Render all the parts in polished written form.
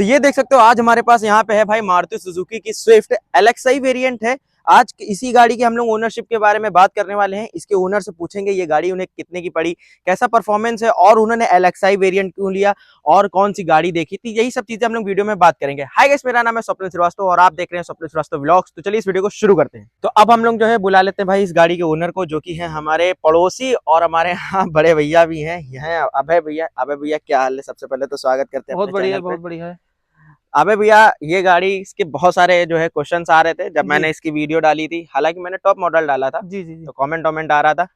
तो ये देख सकते हो आज हमारे पास यहाँ पे है भाई मारुति सुजुकी की स्विफ्ट एलएक्सआई वेरिएंट है। आज इसी गाड़ी की हम लोग ओनरशिप के बारे में बात करने वाले हैं। इसके ओनर से पूछेंगे ये गाड़ी उन्हें कितने की पड़ी, कैसा परफॉर्मेंस है और उन्होंने एलएक्सआई वेरिएंट क्यों लिया और कौन सी गाड़ी देखी थी। यही सब चीजें हम लोग वीडियो में बात करेंगे। हाय गाइस, मेरा नाम है स्वप्निल श्रीवास्तव और आप देख रहे हैं स्वप्निल श्रीवास्तव व्लॉग्स। तो चलिए इस वीडियो को शुरू करते हैं। तो अब हम लोग जो है बुला लेते हैं भाई इस गाड़ी के ओनर को, जो कि है हमारे पड़ोसी और हमारे यहाँ बड़े भैया भी हैं। यह अभय भैया। अभय भैया क्या हाल है? सबसे पहले तो स्वागत करते हैं। बहुत बढ़िया, बहुत बढ़िया है। अबे भैया, ये गाड़ी इसके बहुत सारे जो है क्वेश्चंस आ रहे थे जब मैंने इसकी वीडियो डाली थी। हालांकि मैंने टॉप मॉडल डाला था जी जी जी। तो कमेंट आ रहा था।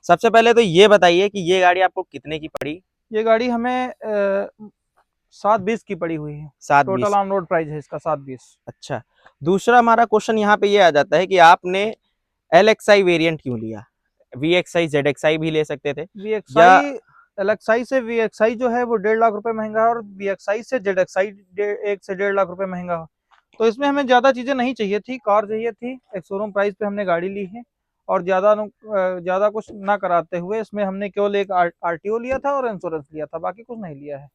सबसे पहले तो ये बताइए कि ये गाड़ी आपको कितने की पड़ी? ये गाड़ी हमें 720 की पड़ी हुई है। 720। टोटल ऑन रोड प्राइस है इसका 720। अच्छा, दूसरा हमारा क्वेश्चन यहाँ पे ये आ जाता है कि आपने एलएक्सआई वेरिएंट क्यों लिया? वीएक्सआई जेडएक्सआई भी ले सकते थे या एलएक्सआई से वीएक्सआई जो है वो 1.5 लाख रुपए महंगा है और वीएक्सआई से जेडएक्सई 1 से 1.5 लाख रुपए महंगा है। तो इसमें हमें ज्यादा चीजें नहीं चाहिए थी, कार चाहिए थी। एक शोरूम प्राइस पे हमने गाड़ी ली है और ज्यादा कुछ ना कराते हुए इसमें हमने केवल एक आरटीओ लिया था और इंश्योरेंस लिया था, बाकी कुछ नहीं लिया है।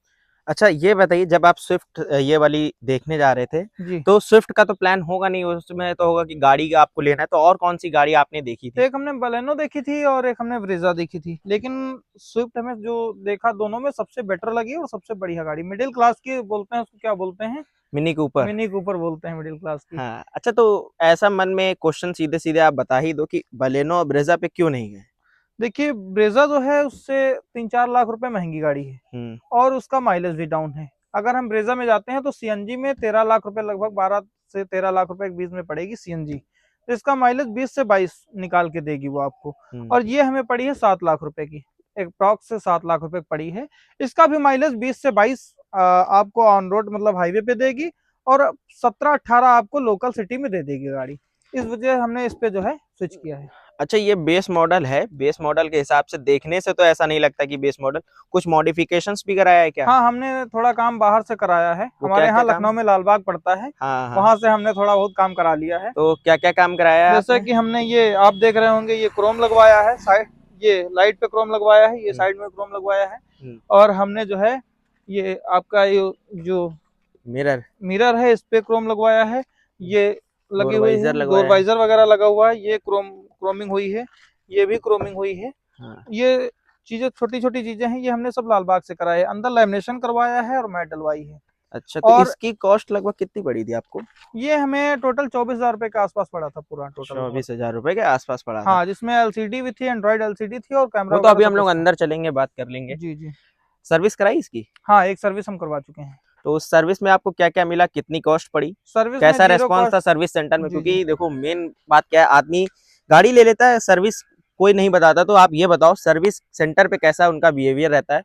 अच्छा ये बताइए, जब आप स्विफ्ट ये वाली देखने जा रहे थे जी, तो स्विफ्ट का तो प्लान होगा नहीं, उसमें तो होगा कि गाड़ी आपको लेना है। तो और कौन सी गाड़ी आपने देखी थी? एक हमने बलेनो देखी थी और एक हमने ब्रेजा देखी थी, लेकिन स्विफ्ट हमें जो देखा दोनों में सबसे बेटर लगी और सबसे बढ़िया गाड़ी। मिडिल क्लास की बोलते हैं उसको, क्या बोलते हैं, मिनी कूपर। मिनी कूपर बोलते हैं मिडिल क्लास की। हाँ अच्छा, तो ऐसा मन में क्वेश्चन सीधे सीधे आप बता ही दो कि बलेनो और ब्रेजा पे क्यों नहीं गए? देखिए, ब्रेजा जो है उससे 3-4 लाख रुपए महंगी गाड़ी है और उसका माइलेज भी डाउन है। अगर हम ब्रेजा में जाते हैं तो सीएनजी में 13 लाख रुपए, लगभग 12 से 13 लाख रुपए के बीच में पड़ेगी सीएनजी। तो इसका माइलेज 20 से 22 निकाल के देगी वो आपको। और ये हमें पड़ी है 7 लाख रुपए की, एक अप्रॉक्स से 7 लाख रुपए पड़ी है। इसका भी माइलेज 20 से 22 आपको ऑन रोड मतलब हाईवे पे देगी और 17-18 आपको लोकल सिटी में दे देगी गाड़ी। इस वजह हमने इस पे जो है स्विच किया है। अच्छा, ये बेस मॉडल है। बेस मॉडल के हिसाब से देखने से तो ऐसा नहीं लगता कि बेस मॉडल, कुछ मॉडिफिकेशंस भी कराया है क्या? हाँ, हमने थोड़ा काम बाहर से कराया है। वो हमारे क्या क्या यहाँ काम? लखनऊ में लालबाग पड़ता है, हाँ हाँ। वहां से हमने थोड़ा बहुत काम करा लिया है। तो क्या क्या काम कराया है जैसे आपने? कि हमने ये आप देख रहे होंगे, ये क्रोम लगवाया है साइड, ये लाइट पे क्रोम लगवाया है, ये साइड में क्रोम लगवाया है। और हमने जो है ये आपका ये जो मिरर मिरर है इस पे क्रोम लगवाया है। ये लगी डोर हुई है, वाइजर डोर लगवाया है। वाइजर वगैरह लगा हुआ है, ये क्रोमिंग हुई है, ये भी क्रोमिंग हुई है। हाँ। ये चीजें छोटी छोटी चीजें हैं, ये हमने सब लालबाग से कराया है। अंदर लैमिनेशन करवाया है और मैट डलवाई है। अच्छा, तो और इसकी कॉस्ट लगभग कितनी पड़ी थी आपको? ये हमें टोटल 24,000 रुपए के आसपास पड़ा था पूरा टोटल लगभग। 24,000 रुपए के आसपास पड़ा था। हाँ, जिसमें एलसीडी भी थी, एंड्रॉइड एलसीडी थी और कैमरा वो तो वगैरह अभी सब हम लोग कुछ था। अंदर चलेंगे, बात कर लेंगे। जी जी। सर्विस कराई इसकी? हाँ, एक सर्विस हम करवा चुके हैं। तो उस सर्विस में आपको क्या क्या मिला, कितनी कॉस्ट पड़ी, सर्विस में कैसा जीरो रेस्पॉन्स था कॉस्ट। सर्विस सेंटर में? जी जी। क्योंकि देखो मेन बात क्या है, आदमी गाड़ी ले लेता है, सर्विस कोई नहीं बताता। तो आप ये बताओ सर्विस सेंटर पे कैसा उनका बिहेवियर रहता है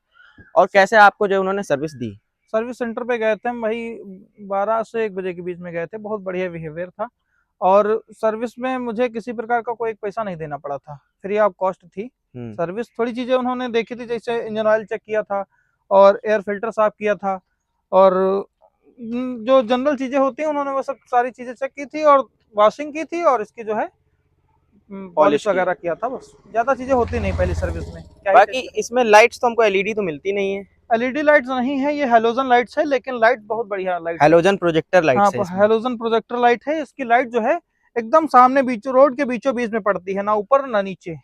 और कैसे आपको जो उन्होंने सर्विस दी? सर्विस सेंटर पे गए थे हम वही 12 से 1 बजे के बीच में गए थे। बहुत बढ़िया बिहेवियर था और सर्विस में मुझे किसी प्रकार का कोई पैसा नहीं देना पड़ा था, फ्री ऑफ कॉस्ट थी सर्विस। थोड़ी चीजें उन्होंने देखी थी, जैसे इंजन ऑयल चेक किया था और एयर फिल्टर साफ किया था और जो जनरल चीजें होती हैं उन्होंने वो सब सारी चीजें चेक की थी और वॉशिंग की थी और इसकी जो है पॉलिश पॉलिश की? वगैरह किया था। बस ज्यादा चीजें होती नहीं पहली सर्विस में, क्या ही बाकी इसमें लाइट्स तो हमको एलईडी तो मिलती नहीं है। एलईडी लाइट्स नहीं है, ये हेलोजन लाइट्स है, लेकिन लाइट बहुत बढ़िया लाइट है। हेलोजन प्रोजेक्टर हाँ, लाइट्स है इसमें। हेलोजन प्रोजेक्टर लाइट है। इसकी लाइट जो है एकदम सामने बीचों रोड के बीचों बीच में पड़ती है, ना ऊपर ना नीचे।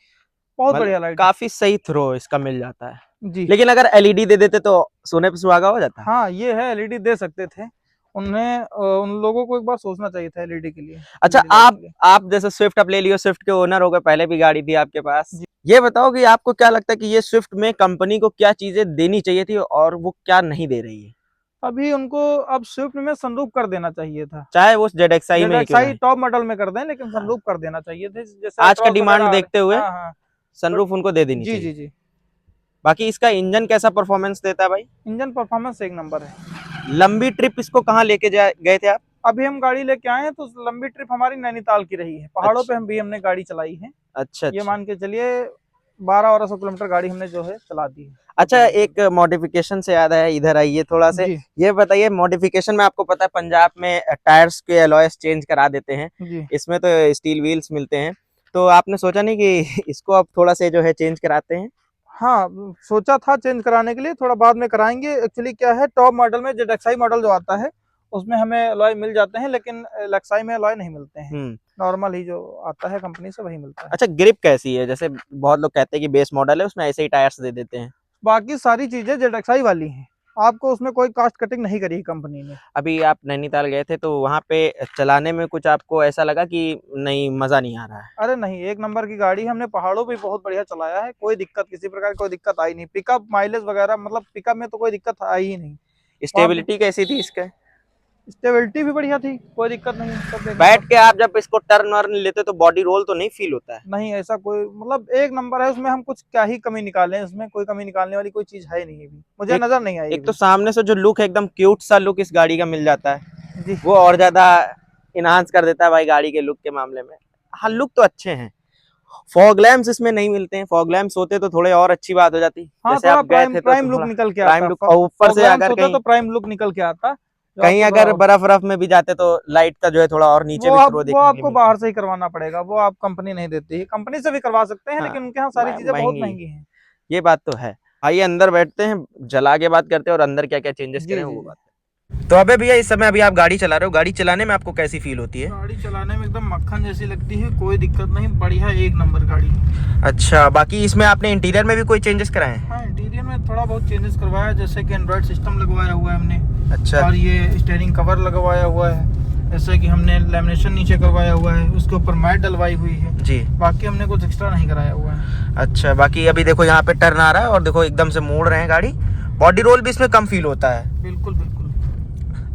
बहुत मतलब बढ़िया लाइट है। काफी सही थ्रो इसका मिल जाता है। जी लेकिन अगर एलईडी दे देते तो सोने पे सुहागा हो जाता। हाँ, ये है, एलईडी दे सकते थे। उन्हें उन लोगों को एक बार सोचना चाहिए था एलईडी के लिए, अच्छा, एलईडी लाइट के लिए। आप जैसे स्विफ्ट आप ले लियो, स्विफ्ट के ओनर हो गए, पहले भी गाड़ी थी आपके पास। जी, ये बताओ कि आपको क्या लगता है कि ये स्विफ्ट में कंपनी को क्या चीजें देनी चाहिए थी और वो क्या नहीं दे रही है? अभी उनको अब स्विफ्ट में सनरूफ कर देना चाहिए था। चाहे वो जेडएक्सआई में ही क्यों ना जेडएक्सआई है। टॉप मॉडल में कर दें, लेकिन हाँ। सनरूफ कर देना चाहिए थे, जैसे आज का एट्रोस वगैरह डिमांड आ रहे। देखते हुए हाँ हाँ। तो सनरूफ उनको दे देनी जी चाहिए। जी जी। बाकी इसका इंजन कैसा परफॉर्मेंस देता है भाई? इंजन परफॉर्मेंस एक नंबर है। लंबी ट्रिप इसको कहाँ लेके गए थे आप? अभी हम गाड़ी लेके आए हैं तो लंबी ट्रिप हमारी नैनीताल की रही है, पहाड़ों पे अच्छा हम भी हमने गाड़ी चलाई है। अच्छा ये अच्छा। मान के चलिए 1200 किलोमीटर गाड़ी हमने जो है चला दी है। अच्छा, एक मॉडिफिकेशन से याद है, इधर आइए थोड़ा से। जी ये बताइए, मॉडिफिकेशन में आपको पता है पंजाब में टायर्स के अलॉयस चेंज करा देते हैं, जी। इसमें तो स्टील व्हील्स मिलते हैं। तो आपने सोचा नहीं कि इसको अब थोड़ा से जो है चेंज कराते हैं? हाँ, सोचा था चेंज कराने के लिए, थोड़ा बाद में कराएंगे। एक्चुअली क्या है, टॉप मॉडल में जेडएक्सआई मॉडल जो आता है उसमें हमें अलॉय मिल जाते हैं, लेकिन एलेक्साई में अलॉय नहीं मिलते हैं। नॉर्मल ही जो आता है कंपनी से वही मिलता है। अच्छा, ग्रिप कैसी है? जैसे बहुत लोग कहते हैं कि बेस मॉडल है उसमें ऐसे ही टायर्स दे देते हैं। बाकी सारी चीजें जेडएक्सआई वाली हैं, आपको उसमें कोई कास्ट कटिंग नहीं करी है कंपनी ने। अभी आप नैनीताल गए थे तो वहाँ पे चलाने में कुछ आपको ऐसा लगा कि नहीं, मजा नहीं आ रहा है? अरे नहीं, एक नंबर की गाड़ी, हमने पहाड़ों पे बहुत बढ़िया चलाया है, कोई दिक्कत, किसी प्रकार की कोई दिक्कत आई नहीं। पिकअप माइलेज वगैरह, मतलब पिकअप में तो कोई दिक्कत आई ही नहीं। स्टेबिलिटी कैसी थी इसका? स्टेबिलिटी भी बढ़िया थी, कोई दिक्कत नहीं। सब बैठ के आप जब इसको टर्न वर्न लेते तो बॉडी रोल तो नहीं फील होता है? नहीं, ऐसा कोई, मतलब एक नंबर है उसमें। हम कुछ क्या ही कमी निकालें, इसमें कोई कमी निकालने वाली कोई चीज है नहीं, अभी मुझे नजर नहीं आई। एक तो सामने से जो लुक है, एकदम क्यूट सा लुक इस गाड़ी का मिल जाता है जी, वो और ज्यादा इनहांस कर देता है भाई गाड़ी के लुक के मामले में। हाँ, लुक तो अच्छे हैं। फॉग लैम्प्स इसमें नहीं मिलते हैं, फॉग लैम्प्स होते तो थोड़े और अच्छी बात हो जाती। हाँ, जैसे आप गए थे तो प्राइम लुक निकल के प्राइम आता, लुक, और ऊपर से अगर कहीं तो प्राइम लुक निकल के आता। कहीं अगर बर्फ में भी जाते तो लाइट का जो है थोड़ा और नीचे भी थ्रो देखने वो आपको बाहर से ही करवाना पड़ेगा, वो आप कंपनी नहीं देती है। कंपनी से भी करवा सकते हैं, लेकिन उनके यहाँ सारी चीजें बहुत महंगी हैं। ये बात तो है। आइए अंदर बैठते हैं, जला के बात करते हैं और अंदर क्या क्या चेंजेस करें वो बात। तो अबे भैया, इस समय अभी आप गाड़ी चला रहे हो, गाड़ी चलाने में आपको कैसी फील होती है? गाड़ी चलाने में एकदम मक्खन जैसी लगती है, कोई दिक्कत नहीं, बढ़िया, एक नंबर गाड़ी। अच्छा, बाकी इसमें आपने इंटीरियर में भी कोई चेंजेस कराए हैं? हाँ, इंटीरियर में थोड़ा बहुत चेंजेस करवाया, जैसे कि एंड्रॉइड सिस्टम लगवाया हुआ है हमने। अच्छा। और ये स्टीयरिंग कवर लगवाया हुआ है, जैसे कि हमने लैमिनेशन नीचे करवाया हुआ है, उसके ऊपर मैट डलवाई हुई है जी। बाकी हमने कुछ एक्स्ट्रा नहीं कराया हुआ है। अच्छा, बाकी अभी देखो यहाँ पे टर्न आ रहा है और देखो एकदम से मोड़ रहे हैं गाड़ी, बॉडी रोल भी इसमें कम फील होता है। बिल्कुल बिल्कुल।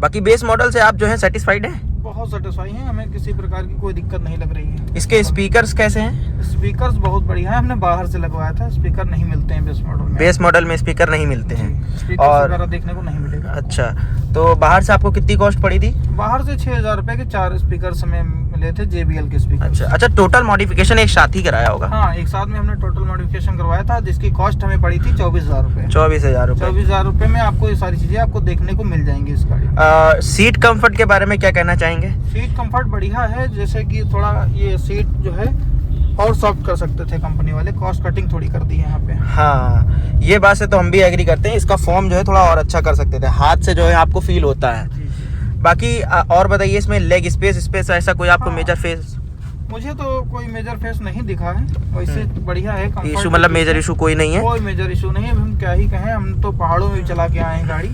बाकी बेस मॉडल से आप जो है सेटिस्फाइड हैं? बहुत सेटिस्फाई हैं, हमें किसी प्रकार की कोई दिक्कत नहीं लग रही है। इसके स्पीकर्स कैसे हैं? स्पीकर्स बहुत बढ़िया है, हमने बाहर से लगवाया था, स्पीकर नहीं मिलते हैं बेस मॉडल में। बेस मॉडल में स्पीकर नहीं मिलते हैं स्पीकर वगैरह देखने को नहीं मिलेगा। अच्छा, तो बाहर से आपको कितनी कॉस्ट पड़ी थी? बाहर से 6000 रुपए के 4 स्पीकर हमें मिले थे, JBL के स्पीकर। अच्छा, टोटल मॉडिफिकेशन एक साथ ही कराया होगा? हाँ, एक साथ में हमने टोटल मॉडिफिकेशन करवाया था, जिसकी कॉस्ट हमें पड़ी थी 24,000 रुपए। 24,000 रुपए। 24,000 रुपए में आपको ये सारी चीजें आपको देखने को मिल जाएंगी इस गाड़ी। सीट कंफर्ट के बारे में क्या कहना चाहेंगे? सीट कंफर्ट बढ़िया है, जैसे कि थोड़ा ये सीट जो है और सॉफ्ट कर सकते थे कंपनी वाले, कॉस्ट कटिंग थोड़ी कर दी है यहाँ पे। हाँ, ये बात से तो हम भी एग्री करते हैं, इसका फॉर्म जो है थोड़ा और अच्छा कर सकते थे, हाथ से जो है आपको फील होता है। बाकी और बताइए, इसमें लेग स्पेस ऐसा कोई आपको मेजर फेस? मुझे तो कोई मेजर फेस नहीं दिखा है, वैसे बढ़िया है। इशू मतलब मेजर इशू कोई नहीं है? कोई मेजर इशू नहीं है, हम क्या ही कहें, हम तो पहाड़ों में भी चला के आए हैं गाड़ी,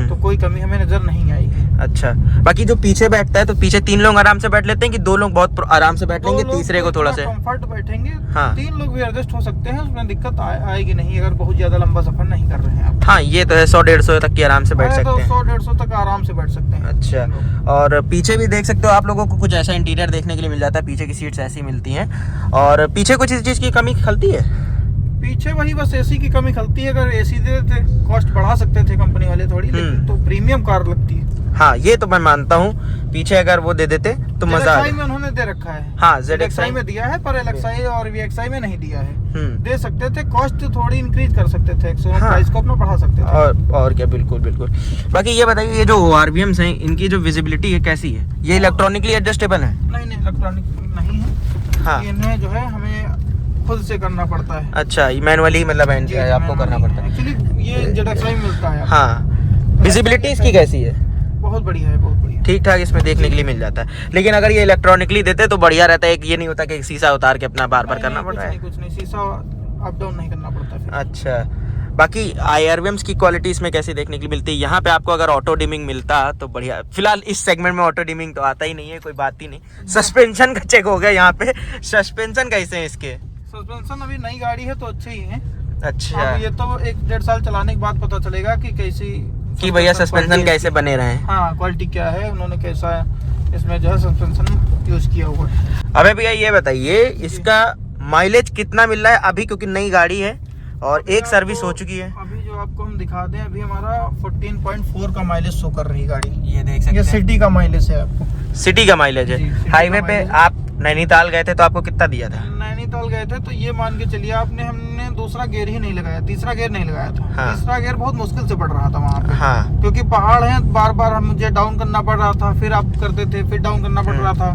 तो कोई कमी हमें नजर नहीं आई है। अच्छा, बाकी जो पीछे बैठता है तो पीछे 3 लोग आराम से बैठ लेते हैं कि 2 लोग बहुत आराम से बैठ लेंगे, तीसरे को थोड़ा सा कंफर्ट बैठेंगे? हाँ। 3 लोग भी एडजस्ट हो सकते हैं, उसमें दिक्कत आएगी नहीं, अगर बहुत ज्यादा लंबा सफर नहीं कर रहे हैं आप। हाँ, ये तो है, 100-150 तक की आराम से बैठ सकते हैं। 100-150 तक आराम से बैठ सकते हैं। अच्छा, और पीछे भी देख सकते हो आप लोगों को कुछ ऐसा इंटीरियर देखने के लिए मिल जाता है, पीछे की सीट्स ऐसी मिलती हैं। और पीछे कुछ इस चीज की कमी खलती है? पीछे वही बस एसी की कमी खलती है, अगर एसी दे देते कॉस्ट बढ़ा सकते थे कंपनी वाले थोड़ी, लेकिन तो प्रीमियम कार लगती है। हाँ, ये तो मैं मानता हूँ, पीछे अगर वो दे देते तो मजा आ में उन्होंने दे रखा है। हाँ, ZXi में दिया है, पर LXi और VXi में नहीं दिया है। दे सकते थे, कॉस्ट थोड़ी इंक्रीज कर सकते थे, प्राइस को अपना बढ़ा सकते थे। और क्या, बिल्कुल बिल्कुल। बाकी ये बताइए, ये जो ORVMs हैं, इनकी जो विजिबिलिटी है कैसी है? ये इलेक्ट्रॉनिकली एडजस्टेबल है? नहीं, इलेक्ट्रॉनिक नहीं है। हाँ, इन्हें जो है हमें खुद से करना पड़ता है। अच्छा, मैनुअली मतलब आपको करना पड़ता है? एक्चुअली ये ZXi में मिलता है। हाँ, विजिबिलिटी इसकी कैसी है? बहुत बढ़िया है, बहुत बढ़िया, ठीक ठाक इसमें देखने के लिए मिल जाता है। लेकिन अगर ये इलेक्ट्रॉनिकली देते तो बढ़िया रहता है, ये नहीं होता कि शीशा उतार के अपना बार बार करना पड़ रहा है। कुछ नहीं, शीशा अप डाउन नहीं करना पड़ता फिर। अच्छा, बाकी IRVMs की क्वालिटी इसमें कैसी देखने के लिए मिलती है? यहाँ पे आपको अगर ऑटो डिमिंग मिलता तो बढ़िया। फिलहाल इस सेगमेंट में ऑटो डिमिंग तो आता ही नहीं है, कोई बात ही नहीं। सस्पेंशन का चेक हो गया यहाँ पे, सस्पेंशन कैसे हैं इसके? सस्पेंशन अभी नई गाड़ी है तो अच्छे ही है। अच्छा, अब ये तो 1-1.5 साल चलाने के बाद पता चलेगा कि कैसी, कि भैया सस्पेंशन कैसे बने रहे हैं। हाँ, क्वालिटी क्या है, उन्होंने कैसा इसमें जो है सस्पेंशन यूज किया हुआ है। अबे भैया, ये बताइए इसका माइलेज कितना मिल रहा है अभी, क्योंकि नई गाड़ी है और एक सर्विस हो चुकी है। अभी जो आपको हम दिखा दें, अभी हमारा 14.4 का माइलेज शो कर रही है गाड़ी। ये देख सकते हैं, ये सिटी का माइलेज है, आपको सिटी का माइलेज है। हाईवे पे आप नैनीताल गए थे तो आपको कितना दिया था? नैनीताल गए थे तो ये मान के चलिए हमने दूसरा गियर ही नहीं लगाया, तीसरा गियर नहीं लगाया था। हाँ। तीसरा गियर बहुत मुश्किल से पड़ रहा था वहाँ पे। हाँ, क्योंकि पहाड़ है, बार बार मुझे डाउन करना पड़ रहा था, फिर आप करते थे, फिर डाउन करना पड़ रहा था।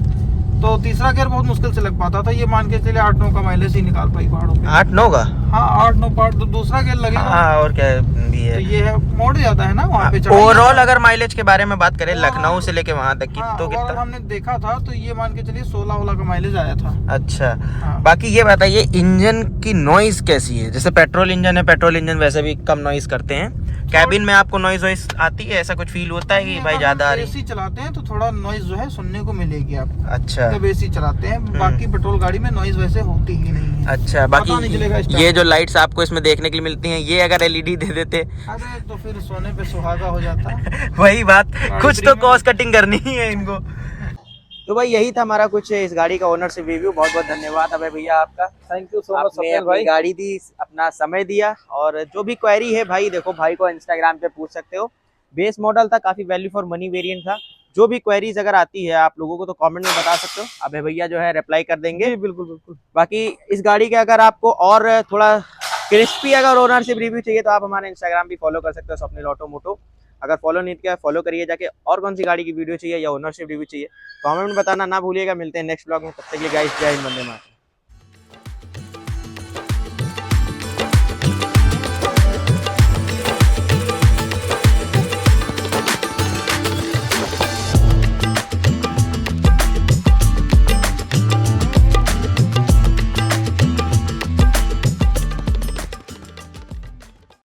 तो तीसरा गियर बहुत मुश्किल से लग पाता था। ये मान के चलिए 8-9 का माइलेज ही निकाल पाई पहाड़ों पे। 8-9 का? हाँ 8-9 पार्ट तो दूसरा गियर लगेगा। हाँ और क्या भी है, तो ये है मोड़ ज्यादा है ना वहाँ पे। ओवरऑल अगर माइलेज के बारे में बात करें लखनऊ से लेके वहां तक की, हाँ, तो कितना हमने देखा था तो ये मान के चलिए 16 का माइलेज आया था। अच्छा। हाँ। बाकी ये बताइए इंजन की नॉइज कैसी है? जैसे पेट्रोल इंजन है, पेट्रोल इंजन वैसे भी कम नॉइज करते हैं, कैबिन में आपको नॉइज वॉइस आती है? ऐसा कुछ फील होता है कि भाई ज्यादा आ रही है? एसी चलाते हैं तो थोड़ा नॉइज जो है सुनने को मिलेगी आपको। अच्छा। जब एसी चलाते हैं, बाकी पेट्रोल गाड़ी में नॉइज वैसे होती ही नहीं है। अच्छा। पता नहीं चलेगा बाकी स्टार्ट। ये जो लाइट्स आपको इसमें देखने के लिए मिलती हैं, ये अगर एलईडी दे देते अरे तो फिर सोने पे सुहागा हो जाता। वही बात, गाड़ी कुछ तो प्रीमियम कॉस्ट कटिंग करनी ही है इनको। तो भाई यही था हमारा कुछ इस गाड़ी का ओनरशिप रिव्यू। बहुत बहुत धन्यवाद अबे भैया आपका, थैंक यू सो मच आपने स्वप्निल अपनी भाई। गाड़ी दी, अपना समय दिया। और जो भी क्वेरी है भाई देखो, भाई को इंस्टाग्राम पे पूछ सकते हो। बेस मॉडल था, काफी वैल्यू फॉर मनी वेरिएंट था। जो भी क्वेरीज अगर आती है आप लोगों को तो कमेंट में बता सकते हो, अबे भैया जो है रिप्लाई कर देंगे। जी बिल्कुल बिल्कुल। बाकी इस गाड़ी के अगर आपको और थोड़ा क्रिस्पी अगर ओनरशिप रिव्यू चाहिए तो आप हमारे इंस्टाग्राम भी फॉलो कर सकते हो, स्वप्निल ऑटोमोटो। अगर फॉलो नहीं किया फॉलो करिए जाके। और कौन सी गाड़ी की वीडियो चाहिए या ओनरशिप रिव्यू चाहिए कमेंट में बताना ना भूलिएगा। मिलते हैं नेक्स्ट ब्लॉग में, तब तक के लिए गाइस जय हिंद, वंदे मातरम।